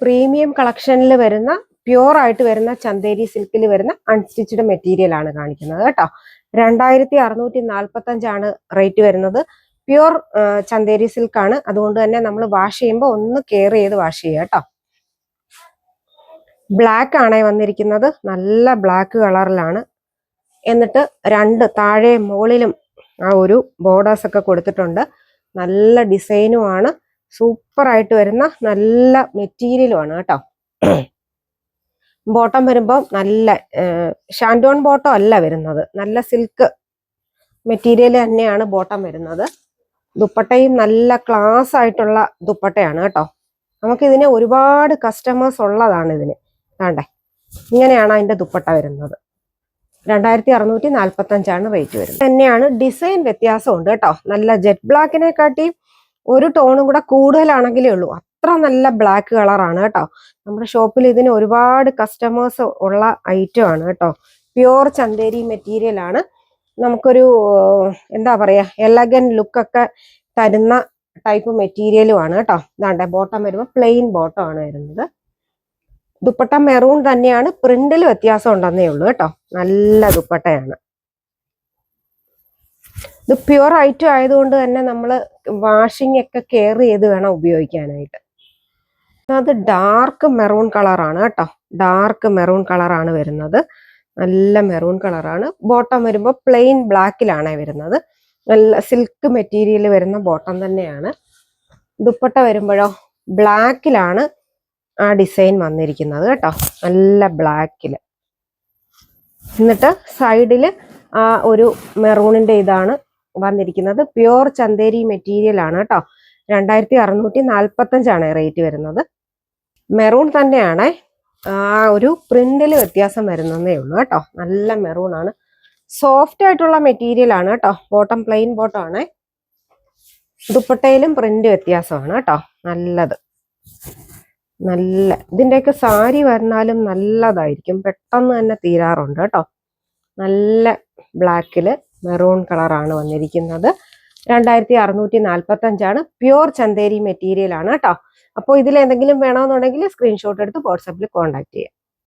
Premium കളക്ഷനിൽ വരുന്ന pure ആയിട്ട് വരുന്ന ചന്തേരി സിൽക്കിൽ വരുന്ന അൺസ്റ്റിച്ച്ഡ് മെറ്റീരിയൽ ആണ് കാണിക്കുന്നത് കേട്ടോ. 2645 റേറ്റ് വരുന്നത്. പ്യൂർ ചന്തേരി സിൽക്ക് ആണ്. അതുകൊണ്ട് തന്നെ നമ്മൾ വാഷ് ചെയ്യുമ്പോൾ ഒന്ന് കെയർ ചെയ്ത് വാഷ് ചെയ്യുക കേട്ടോ. ബ്ലാക്ക് ആണ് വന്നിരിക്കുന്നത്. നല്ല ബ്ലാക്ക് കളറിലാണ്. എന്നിട്ട് രണ്ട് താഴെ മുകളിലും ആ ഒരു ബോർഡേഴ്സ് ഒക്കെ കൊടുത്തിട്ടുണ്ട്. നല്ല ഡിസൈനുമാണ്. സൂപ്പർ ആയിട്ട് വരുന്ന നല്ല മെറ്റീരിയലുമാണ് കേട്ടോ. ബോട്ടം വരുമ്പോൾ നല്ല ഷാൻഡോൺ ബോട്ടം അല്ല വരുന്നത്, നല്ല സിൽക്ക് മെറ്റീരിയൽ തന്നെയാണ് ബോട്ടം വരുന്നത്. ദുപ്പട്ടയും നല്ല ക്ലാസ് ആയിട്ടുള്ള ദുപ്പട്ടയാണ് കേട്ടോ. നമുക്കിതിന് ഒരുപാട് കസ്റ്റമേഴ്സ് ഉള്ളതാണ്. ഇതിന് വേണ്ടേ, ഇങ്ങനെയാണ് അതിന്റെ ദുപ്പട്ട വരുന്നത്. 2645 റേറ്റ് വരുന്നത്. തന്നെയാണ് ഡിസൈൻ വ്യത്യാസമുണ്ട് കേട്ടോ. നല്ല ജെറ്റ് ബ്ലാക്കിനെ കാട്ടി ഒരു ടോണും കൂടെ കൂടുതലാണെങ്കിലേ ഉള്ളൂ. അത്ര നല്ല ബ്ലാക്ക് കളറാണ് കേട്ടോ. നമ്മുടെ ഷോപ്പിൽ ഇതിന് ഒരുപാട് കസ്റ്റമേഴ്സ് ഉള്ള ഐറ്റം ആണ് കേട്ടോ. പ്യൂർ ചന്തേരി മെറ്റീരിയൽ ആണ്. നമുക്കൊരു എന്താ പറയാ, എലഗൻ ലുക്കൊക്കെ തരുന്ന ടൈപ്പ് മെറ്റീരിയലും ആണ് കേട്ടോ. ഇതാണ്ടെ ബോട്ടം വരുമ്പോൾ പ്ലെയിൻ ബോട്ടം ആണ് വരുന്നത്. ദുപ്പട്ട മെറൂൺ തന്നെയാണ്, പ്രിന്റിൽ വ്യത്യാസം ഉണ്ടെന്നേ ഉള്ളൂ കേട്ടോ. നല്ല ദുപ്പട്ടയാണ്. ഇത് പ്യുവർ ഐറ്റം ആയതുകൊണ്ട് തന്നെ നമ്മൾ വാഷിംഗ് ഒക്കെ കെയർ ചെയ്ത് വേണം ഉപയോഗിക്കാനായിട്ട്. അത് ഡാർക്ക് മെറൂൺ കളറാണ് കേട്ടോ. ഡാർക്ക് മെറൂൺ കളറാണ് വരുന്നത്. നല്ല മെറൂൺ കളറാണ്. ബോട്ടം വരുമ്പോൾ പ്ലെയിൻ ബ്ലാക്കിലാണ് വരുന്നത്. നല്ല സിൽക്ക് മെറ്റീരിയൽ വരുന്ന ബോട്ടം തന്നെയാണ്. ദുപ്പട്ട വരുമ്പോഴോ ബ്ലാക്കിലാണ് ആ ഡിസൈൻ വന്നിരിക്കുന്നത് കേട്ടോ. നല്ല ബ്ലാക്കില്. എന്നിട്ട് സൈഡില് ആ ഒരു മെറൂണിന്റെ ഇതാണ് വന്നിരിക്കുന്നത്. പ്യൂർ ചന്തേരി മെറ്റീരിയൽ ആണ് കേട്ടോ. 2645 റേറ്റ് വരുന്നത്. മെറൂൺ തന്നെയാണ്. ആ ഒരു പ്രിന്റിൽ വ്യത്യാസം വരുന്നതേ ഉള്ളൂ കേട്ടോ. നല്ല മെറൂൺ ആണ്. സോഫ്റ്റ് ആയിട്ടുള്ള മെറ്റീരിയൽ ആണ് കേട്ടോ. ബോട്ടം പ്ലെയിൻ ബോട്ടം ആണ്. ദുപ്പട്ടയിലും പ്രിന്റ് വ്യത്യാസമാണ് കേട്ടോ. നല്ലത്. നല്ല ഇതിന്റെയൊക്കെ സാരി വന്നാലും നല്ലതായിരിക്കും. പെട്ടെന്ന് തന്നെ തീരാറുണ്ട് കേട്ടോ. നല്ല ബ്ലാക്കില് മെറൂൺ കളറാണ് വന്നിരിക്കുന്നത്. 2645 പ്യൂർ ചന്തേരി മെറ്റീരിയൽ ആണ് കേട്ടോ. അപ്പോൾ ഇതിൽ എന്തെങ്കിലും വേണമെന്നുണ്ടെങ്കിൽ സ്ക്രീൻഷോട്ട് എടുത്ത് വാട്സാപ്പിൽ കോൺടാക്ട് ചെയ്യാം.